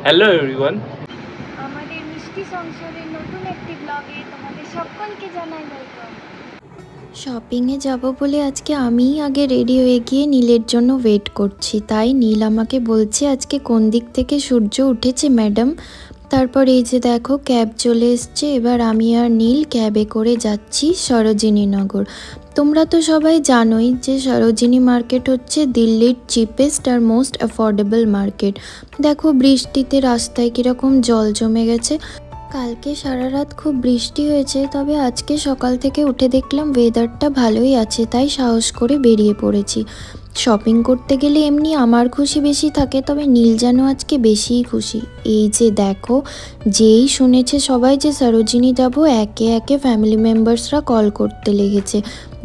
Hello everyone. আমাদের মিষ্টি সংসারের নতুন একটি ব্লগে তোমাদের সকলকে জানাই ওয়েলকাম। শপিংয়ে যাব বলে আজকে আমিই আগে রেডি হয়ে গিয়ে নীলের জন্য ওয়েট করছি। তাই নীল আমাকে বলছে আজকে কোন দিক থেকে সূর্য উঠেছে ম্যাডাম। তারপর এই যে দেখো ক্যাব চলে এসছে, এবার আমি আর নীল ক্যাবে করে যাচ্ছি সরোজিনীনগর। তোমরা তো সবাই জানোই যে সরোজিনী মার্কেট হচ্ছে দিল্লির চিপেস্ট আর মোস্ট অ্যাফোর্ডেবল মার্কেট। দেখো বৃষ্টিতে রাস্তায় কীরকম জল জমে গেছে। কালকে সারা রাত খুব বৃষ্টি হয়েছে, তবে আজকে সকাল থেকে উঠে দেখলাম ওয়েদারটা ভালোই আছে, তাই সাহস করে বেরিয়ে পড়েছি। শপিং করতে গেলে এমনি আমার খুশি বেশি থাকে, তবে নীল যেন আজকে বেশিই খুশি। এই যে দেখো, যেই শুনেছে সবাই যে সরোজিনী যাব, একে একে ফ্যামিলি মেম্বার্সরা কল করতে লেগেছে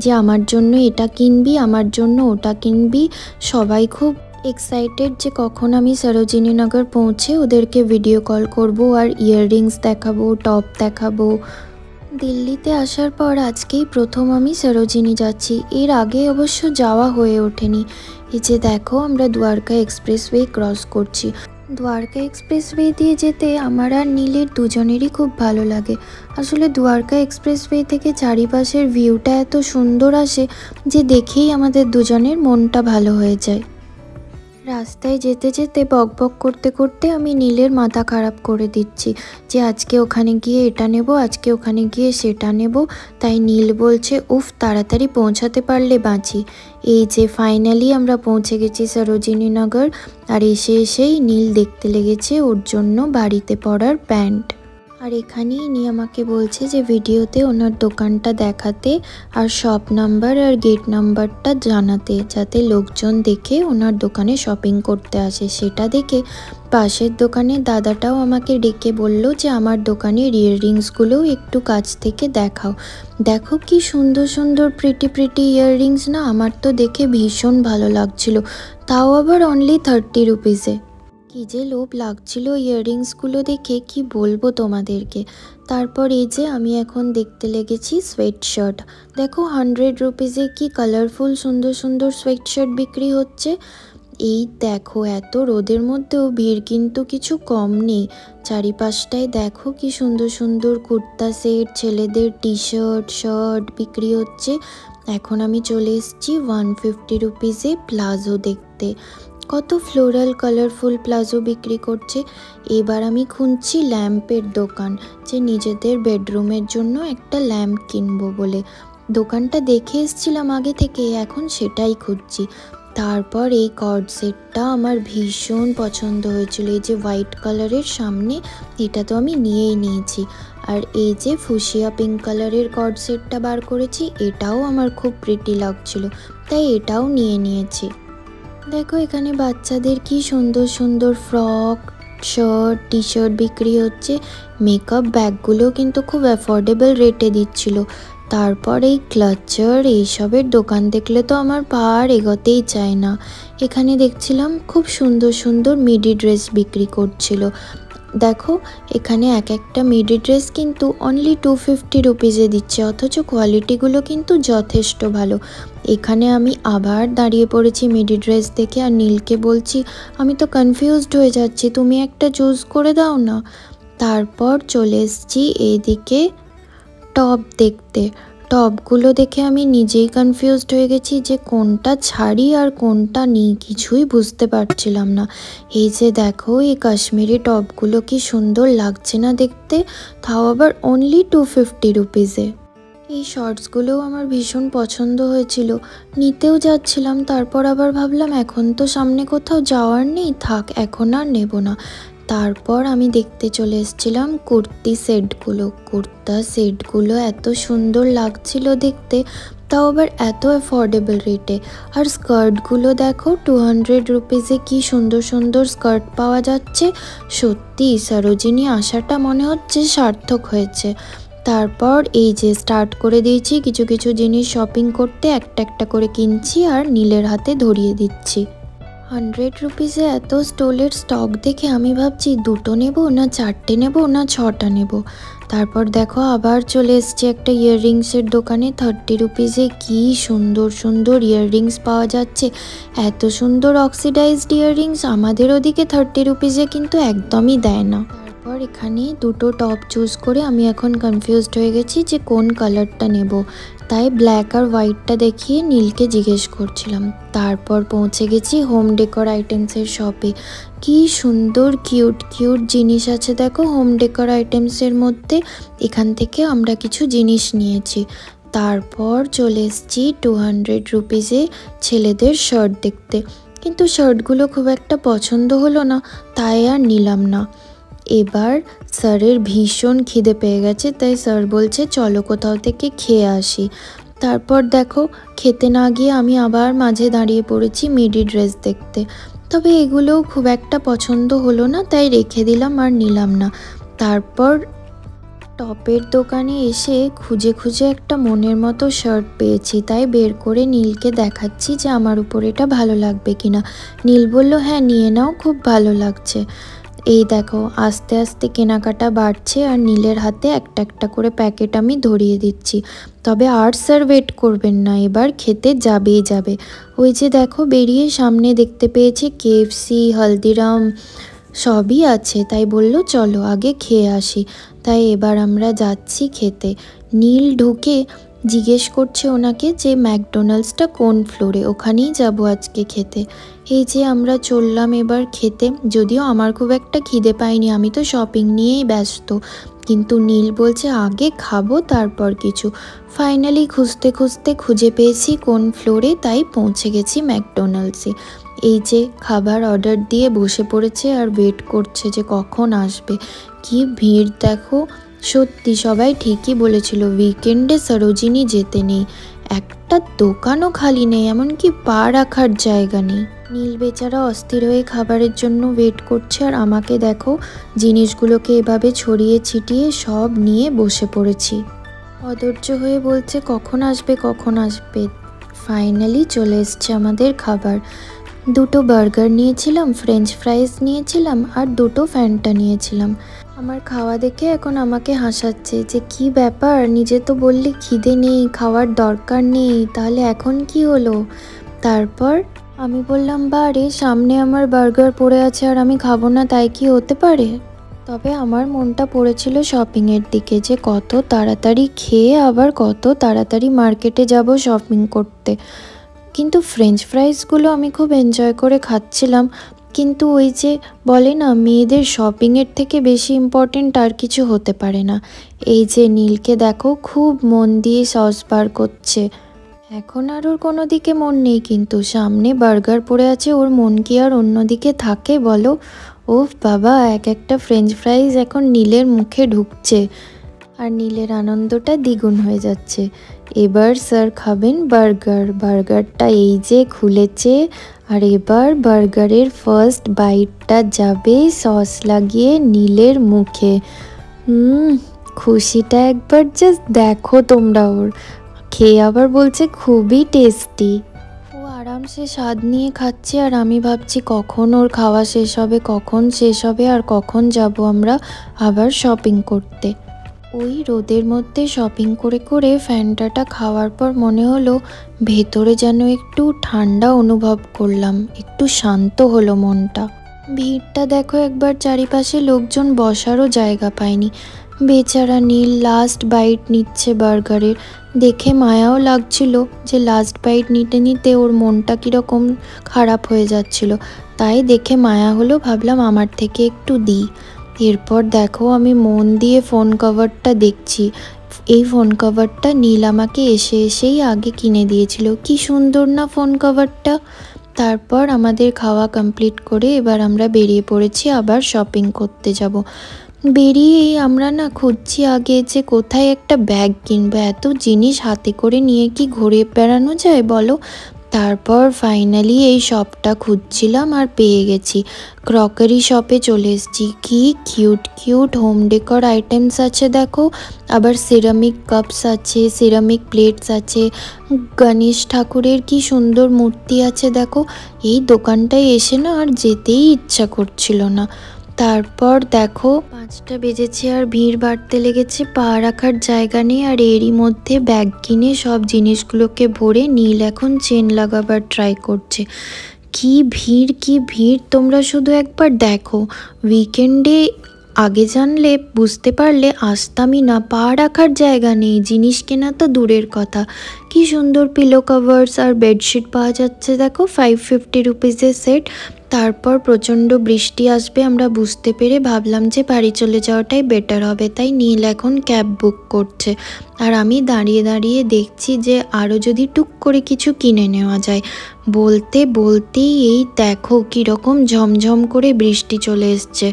যে আমার জন্য এটা কিনবি, আমার জন্য ওটা কিনবি। সবাই খুব এক্সাইটেড যে কখন আমি সরোজিনীনগর পৌঁছে ওদেরকে ভিডিও কল করব আর ইয়াররিংস দেখাবো, টপ দেখাবো। দিল্লিতে আসার পর আজকেই প্রথম আমি সরোজিনী যাচ্ছি, এর আগে অবশ্য যাওয়া হয়ে ওঠেনি। এই যে দেখো আমরা দ্বারকা এক্সপ্রেসওয়ে ক্রস করছি। দ্বারকা এক্সপ্রেসওয়ে দিয়ে যেতে আমার আর নীলের দুজনেরই খুব ভালো লাগে। আসলে দ্বারকা এক্সপ্রেসওয়ে থেকে চারিপাশের ভিউটা এত সুন্দর আসে যে দেখেই আমাদের দুজনের মনটা ভালো হয়ে যায়। রাস্তায় যেতে যেতে বকবক করতে করতে আমি নীলের মাথা খারাপ করে দিচ্ছি যে আজকে ওখানে গিয়ে এটা নেব, আজকে ওখানে গিয়ে সেটা নেব। তাই নীল বলছে উফ তাড়াতাড়ি পৌঁছাতে পারলে বাঁচি। এই যে ফাইনালি আমরা পৌঁছে গেছি সরোজিনীনগর। আর এসেই নীল দেখতে লেগেছে ওর জন্য বাড়িতে পরার প্যান্ট। আর এখানেই ইনি আমাকে বলছে যে ভিডিওতে ওনার দোকানটা দেখাতে আর শপ নাম্বার আর গেট নাম্বারটা জানাতে, যাতে লোকজন দেখে ওনার দোকানে শপিং করতে আসে। সেটা দেখে পাশের দোকানের দাদাটাও আমাকে ডেকে বলল যে আমার দোকানের ইয়াররিংসগুলোও একটু কাছ থেকে দেখাও। দেখো কি সুন্দর সুন্দর প্রিটি ইয়াররিংস না, আমার তো দেখে ভীষণ ভালো লাগছিল, তাও আবার অনলি 30 রুপিসে। কি যে লোভ লাগছিল ইয়াররিংসগুলো দেখে, কি বলবো তোমাদেরকে। তারপর এই যে আমি এখন দেখতে লেগেছি সোয়েট শার্ট। দেখো 100 রুপিসে কি কালারফুল সুন্দর সুন্দর সোয়েট শার্ট বিক্রি হচ্ছে। এই দেখো এত রোদের মধ্যেও ভিড় কিন্তু কিছু কম নেই। চারিপাশটায় দেখো কি সুন্দর সুন্দর কুর্তা সেট, ছেলেদের টি শার্ট বিক্রি হচ্ছে। এখন আমি চলে এসেছি 150 রুপিসে প্লাজো দেখতে। কত ফ্লোরাল কালারফুল প্লাজো বিক্রি করছে। এবার আমি খুঁজছি ল্যাম্পের দোকান, যে নিজেদের বেডরুমের জন্য একটা ল্যাম্প কিনবো বলে। দোকানটা দেখে এসেছিলাম আগে থেকে, এখন সেটাই খুঁজছি। তারপর এই কর্ড সেটটা আমার ভীষণ পছন্দ হয়েছিল, এই যে হোয়াইট কালারের সামনে, এটা তো আমি নিয়েই নিয়েছি। আর এই যে ফুসিয়া পিঙ্ক কালারের কর্ড সেটটা বার করেছি, এটাও আমার খুব প্রিটি লাগছিল, তাই এটাও নিয়ে নিয়েছি। দেখো এখানে বাচ্চাদের কি সুন্দর সুন্দর ফ্রক, শার্ট, টি শার্ট বিক্রি হচ্ছে। মেকআপ ব্যাগগুলো কিন্তু খুব অ্যাফোর্ডেবল রেটে দিচ্ছিল। তারপর এই ক্লাচার এইসবের দোকান দেখলে তো আমার পা আর এগোতেই চায় না। এখানে দেখছিলাম খুব সুন্দর সুন্দর মিডি ড্রেস বিক্রি করছিল। দেখো এখানে এক একটা মিডি ড্রেস কিন্তু অনলি 250 রুপিসে দিচ্ছে, অথচ কোয়ালিটিগুলো কিন্তু যথেষ্ট ভালো। এখানে আমি আবার দাঁড়িয়ে পড়েছি মিডি ড্রেস দেখে, আর নীলকে বলছি আমি তো কনফিউজড হয়ে যাচ্ছি, তুমি একটা চুজ করে দাও না। তারপর চলে এসেছি এইদিকে টপ দেখতে। টপগুলো দেখে আমি নিজেই কনফিউজড হয়ে গেছি যে কোনটা ছাড়ি আর কোনটা নিই, কিছুই বুঝতে পারছিলাম না। এই যে দেখো এই কাশ্মীরি টপগুলো কি সুন্দর লাগছে না দেখতে, তাও আবার অনলি 250 রুপিসে। এই শর্টসগুলোও আমার ভীষণ পছন্দ হয়েছিল, নিতেও যাচ্ছিলাম। তারপর আবার ভাবলাম এখন তো সামনে কোথাও যাওয়ার নেই, থাক এখন আর নেব না। তারপর আমি দেখতে চলে এসেছিলাম কুর্তি সেটগুলো। কুর্তা সেটগুলো এত সুন্দর লাগছিল দেখতে, তাও আবার এত অ্যাফোর্ডেবল রেটে। আর স্কার্টগুলো দেখো 200 রুপিসে কি সুন্দর সুন্দর স্কার্ট পাওয়া যাচ্ছে। সত্যি সরোজিনী আসাটা মনে হচ্ছে সার্থক হয়েছে। তারপর এই যে স্টার্ট করে দিয়েছি কিছু কিছু জিনিস শপিং করতে, একটা একটা করে কিনছি আর নীলের হাতে ধরিয়ে দিচ্ছি। 100 রুপিসে এত স্টোলের স্টক দেখে আমি ভাবছি 2টো নেব না 4টে নেব না 6টা নেব। তারপর দেখো আবার চলে এসছে একটা ইয়াররিংসের দোকানে। 30 রুপিসে কি সুন্দর সুন্দর ইয়াররিংস পাওয়া যাচ্ছে, এত সুন্দর অক্সিডাইজড ইয়াররিংস আমাদের ওদিকে 30 রুপিসে কিন্তু একদমই দেয় না। তারপর এখানে দুটো টপ চুজ করে আমি এখন কনফিউজড হয়ে গেছি যে কোন কালারটা নেব, তাই ব্ল্যাক আর হোয়াইটটা দেখিয়ে নীলকে জিজ্ঞেস করছিলাম। তারপর পৌঁছে গেছি হোম ডেকোর আইটেমসের শপে। কি সুন্দর কিউট কিউট জিনিস আছে দেখো হোম ডেকোর আইটেমসের মধ্যে। এখান থেকে আমরা কিছু জিনিস নিয়েছি। তারপর চলে এসেছি 200 রুপিসে ছেলেদের শার্ট দেখতে, কিন্তু শার্টগুলো খুব একটা পছন্দ হলো না, তাই আর নিলাম না। এবার স্যারের ভীষণ খিদে পেয়ে গেছে, তাই স্যার বলছে চলো কোথাও থেকে খেয়ে আসি। তারপর দেখো খেতে না গিয়ে আমি আবার মাঝে দাঁড়িয়ে পড়েছি মিডি ড্রেস দেখতে, তবে এগুলোও খুব একটা পছন্দ হলো না, তাই রেখে দিলাম আর নিলাম না। তারপর টপের দোকানে এসে খুঁজে খুঁজে একটা মনের মতো শার্ট পেয়েছি, তাই বের করে নীলকে দেখাচ্ছি যে আমার উপর এটা ভালো লাগবে কিনা। নীল বলল হ্যাঁ নিয়ে নাও, খুব ভালো লাগছে। এই দেখো আস্তে আস্তে কেনাকাটা বাড়ছে আর নীলের হাতে একটা একটা করে প্যাকেট আমি ধরিয়ে দিচ্ছি। তবে আর স্যার ওয়েট করবেন না, এবার খেতে যাবেই যাবে। ওই যে দেখো বেরিয়ে সামনে দেখতে পেয়েছি কেএফসি, হলদিরাম সবই আছে, তাই বলল চলো আগে খেয়ে আসি। তাই এবার আমরা যাচ্ছি খেতে। নীল ঢুকে জিজ্ঞেস করছে ওনাকে যে ম্যাকডোনাল্ডসটা কোন ফ্লোরে, ওখানেই যাব আজকে খেতে। এই যে আমরা চললাম এবার খেতে, যদিও আমার খুব একটা খিদে পাইনি, আমি তো শপিং নিয়েই ব্যস্ত, কিন্তু নীল বলছে আগে খাবো তারপর কিছু। ফাইনালি খুঁজতে খুঁজতে খুঁজে পেয়েছি কোন ফ্লোরে, তাই পৌঁছে গেছি ম্যাকডোনাল্ডসে। এই যে খাবার অর্ডার দিয়ে বসে পড়েছে আর ওয়েট করছে যে কখন আসবে। কি ভিড় দেখো, সত্যি সবাই ঠিকই বলেছিল উইকেন্ডে সরোজিনী যেতে নেই, একটা দোকানও খালি নেই, এমনকি পা রাখার জায়গা নেই। নীল বেচারা অস্থির হয়ে খাবারের জন্য ওয়েট করছে, আর আমাকে দেখো জিনিসগুলোকে এভাবে ছড়িয়ে ছিটিয়ে সব নিয়ে বসে পড়েছি। অধৈর্য হয়ে বলছে কখন আসবে কখন আসবে। ফাইনালি চলে এসছে আমাদের খাবার। দুটো বার্গার নিয়েছিলাম, ফ্রেঞ্চ ফ্রাইস নিয়েছিলাম আর দুটো ফ্যান্টা নিয়েছিলাম। আমার খাওয়া দেখে এখন আমাকে হাসাচ্ছে যে কি ব্যাপার, নিজে তো বললি খিদে নেই, খাওয়ার দরকার নেই, তাহলে এখন কি হলো। তারপর আমি বললাম বারে সামনে আমার বার্গার পড়ে আছে আর আমি খাবো না, তাই কি হতে পারে। তবে আমার মনটা পড়েছিল শপিংয়ের দিকে, যে কত তাড়াতাড়ি খেয়ে আবার কত তাড়াতাড়ি মার্কেটে যাব শপিং করতে। কিন্তু ফ্রেঞ্চ ফ্রাইসগুলো আমি খুব এনজয় করে খাচ্ছিলাম, কিন্তু ওই যে বলে না মেয়েদের শপিংয়ের থেকে বেশি ইম্পর্টেন্ট আর কিছু হতে পারে না। এই যে নীলকে দেখো খুব মন দিয়ে সস বার করছে, এখন আর ওর কোনো দিকে মন নেই, কিন্তু সামনে বার্গার পড়ে আছে, ওর মন কি আর অন্যদিকে থাকে বলো। ওফ বাবা, এক একটা ফ্রেঞ্চ ফ্রাইজ এখন নীলের মুখে ঢুকছে আর নীলের আনন্দটা দ্বিগুণ হয়ে যাচ্ছে। এবার স্যার খাবেন বার্গার, বার্গারটা এই যে খুলেছে, আর এবার বার্গারের ফার্স্ট বাইটটা যাবে সস লাগিয়ে নীলের মুখে। খুশিটা একবার জাস্ট দেখো তোমরা, ওর খেয়ে আবার বলছে খুবই টেস্টি। ও আরামসে স্বাদ নিয়ে খাচ্ছে আর আমি ভাবছি কখন ওর খাওয়া শেষ হবে, কখন শেষ হবে আর কখন যাব আমরা আবার শপিং করতে। ওই রোদের মধ্যে শপিং করে করে ফ্যান্টাটা খাওয়ার পর মনে হলো ভেতরে যেন একটু ঠান্ডা অনুভব করলাম, একটু শান্ত হলো মনটা। ভিড়টা দেখো একবার, চারিপাশে লোকজন বসারও জায়গা পায়নি। বেচারা নীল লাস্ট বাইট নিচ্ছে বার্গারের, দেখে মায়াও লাগছিল যে লাস্ট বাইট নিতে নিতে ওর মনটা কীরকম খারাপ হয়ে যাচ্ছিল, তাই দেখে মায়া হলো, ভাবলাম আমার থেকে একটু দিই। এরপর দেখো আমি মন দিয়ে ফোন কভারটা দেখছি। এই ফোন কভারটা নীল আমাকে এসেই আগে কিনে দিয়েছিল, কি সুন্দর না ফোন কভারটা। তারপর আমাদের খাওয়া কমপ্লিট করে এবার আমরা বেরিয়ে পড়েছি আবার শপিং করতে যাব। বেরিয়েই আমরা না খুঁজছি আগে যে কোথায় একটা ব্যাগ কিনবো, এত জিনিস হাতে করে নিয়ে কি ঘুরে বেড়ানো যায় বলো। তারপর ফাইনালি এই শপটা খুঁজছিলাম আর পেয়ে গেছি। ক্রকারি শপে চলে এসেছি। কি cute cute home decor items আছে দেখো, আবার সিরামিক কাপস আছে, সিরামিক প্লেটস আছে, গণেশ ঠাকুরের কি সুন্দর মূর্তি আছে দেখো। এই দোকানটায় এসে না আর যেতেই ইচ্ছা করছিল না। তারপর দেখো 5টা বেজেছে আর ভিড় বাড়তে লেগেছে, পা রাখার জায়গা নেই। আর এরই মধ্যে ব্যাগ কিনে সব জিনিসগুলোকে ভরে নীল এখন চেন লাগাবার ট্রাই করছে। কি ভিড় কি ভিড়, তোমরা শুধু একবার দেখো। উইকেন্ডে আগে জানলে বুঝতে পারলে আসতামই না, পা রাখার জায়গা নেই, জিনিস কেনা তো দূরের কথা। কি সুন্দর পিলো কভার্স আর বেডশিট পাওয়া যাচ্ছে দেখো, 550 রুপিসের সেট। তারপর প্রচণ্ড বৃষ্টি আসবে আমরা বুঝতে পেরে ভাবলাম যে বাড়ি চলে যাওয়াটাই বেটার হবে, তাই নীল এখন ক্যাব বুক করছে। আর আমি দাঁড়িয়ে দাঁড়িয়ে দেখছি যে আরও যদি টুক করে কিছু কিনে নেওয়া যায়। বলতে বলতেই এই দেখো কীরকম ঝমঝম করে বৃষ্টি চলে এসছে।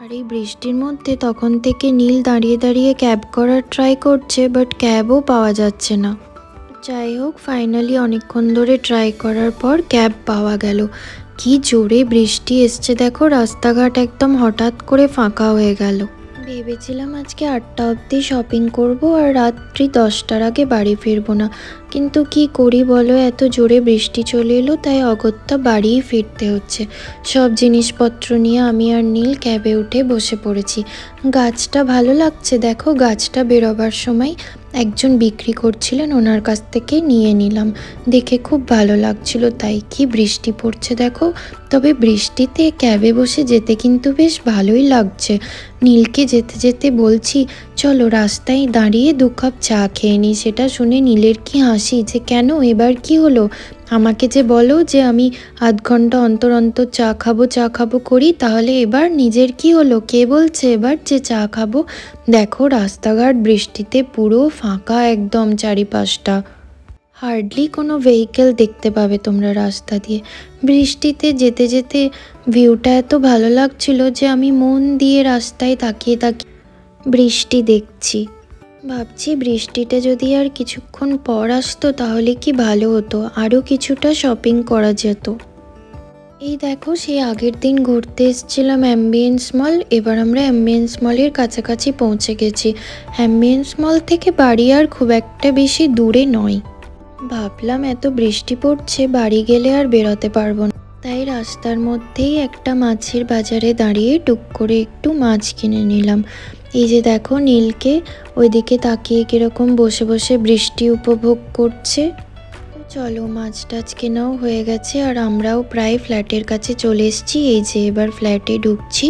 আর এই বৃষ্টির মধ্যে তখন থেকে নীল দাঁড়িয়ে দাঁড়িয়ে ক্যাব করার ট্রাই করছে, বাট ক্যাবও পাওয়া যাচ্ছে না। যাই হোক ফাইনালি অনেকক্ষণ ধরে ট্রাই করার পর ক্যাব পাওয়া গেল। কি জোরে বৃষ্টি এসছে দেখো, রাস্তাঘাট একদম হঠাৎ করে ফাঁকা হয়ে গেল। ভেবেছিলাম আজকে 8টা অবধি শপিং করব আর রাত্রি 10টার আগে বাড়ি ফিরবো না, কিন্তু কি করি বলো, এত জোরে বৃষ্টি চলে এলো, তাই অগত্যা বাড়িই ফিরতে হচ্ছে। সব জিনিসপত্র নিয়ে আমি আর নীল ক্যাবে উঠে বসে পড়েছি। গাছটা ভালো লাগছে দেখো, গাছটা বেরোবার সময় একজন বিক্রি করছিলেন, ওনার কাছ থেকে নিয়ে নিলাম। দেখে খুব ভালো লাগছিল, তাই কি বৃষ্টি পড়ছে দেখো। তবে বৃষ্টিতে ক্যাবে বসে যেতে কিন্তু বেশ ভালোই লাগছে। নীলকে যেতে যেতে বলছি চলো রাস্তায় দাঁড়িয়ে 2 কাপ চা খেয়ে নিই। সেটা শুনে নীলের কি হাসি, যে কেন এবার কি হলো, আমাকে যে বলো যে আমি আধ ঘন্টা অন্তর অন্তর চা খাবো করি, তাহলে এবার নিজের কি হলো, কে বলছে এবার যে চা খাবো। দেখো রাস্তাঘাট বৃষ্টিতে পুরো ফাঁকা একদম, চারিপাশটা হার্ডলি কোনো ভেহিকেল দেখতে পাবে তোমরা রাস্তা দিয়ে। বৃষ্টিতে যেতে যেতে ভিউটা এত ভালো লাগছিল যে আমি মন দিয়ে রাস্তায় তাকিয়ে তাকিয়ে বৃষ্টি দেখছি। ভাবছি বৃষ্টিটা যদি আর কিছুক্ষণ পর আসতো তাহলে কি ভালো হতো, আরও কিছুটা শপিং করা যেত। এই দেখো সেই আগের দিন ঘুরতে এসেছিলাম অ্যাম্বিয়েন্স মল, এবার আমরা অ্যাম্বিয়েন্স মলের কাছাকাছি পৌঁছে গেছি। অ্যাম্বিয়েন্স মল থেকে বাড়ি আর খুব একটা বেশি দূরে নয়। ভাবলাম এত বৃষ্টি পড়ছে বাড়ি গেলে আর বেরোতে পারবো না, তাই রাস্তার মধ্যেই একটা মাছের বাজারে দাঁড়িয়ে টুক করে একটু মাছ কিনে নিলাম। এই যে দেখো নীলকে ওইদিকে তাকিয়ে কীরকম বসে বসে বৃষ্টি উপভোগ করছে। চলো মাছ টাছ কেনাও হয়ে গেছে আর আমরাও প্রায় ফ্ল্যাটের কাছে চলে এসেছি। এই যে এবার ফ্ল্যাটে ঢুকছি,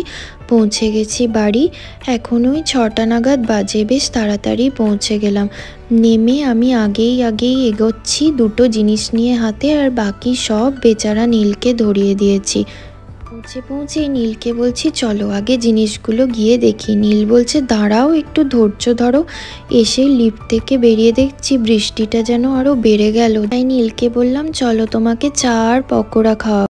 পৌঁছে গেছি বাড়ি। এখন ওই 6টা নাগাদ বাজে, বেশ তাড়াতাড়ি পৌঁছে গেলাম। নেমে আমি আগেই এগোচ্ছি 2টো জিনিস নিয়ে হাতে, আর বাকি সব বেচারা নীলকে ধরিয়ে দিয়েছি। পৌঁছে নীলকে বলছি চলো আগে জিনিসগুলো গিয়ে দেখি। নীল বলছে দাঁড়াও একটু ধৈর্য ধরো। এসে লিফট থেকে বেরিয়ে দেখছি বৃষ্টিটা যেন আরও বেড়ে গেল, তাই নীলকে বললাম চলো তোমাকে চা আর পকোড়া খাওয়া।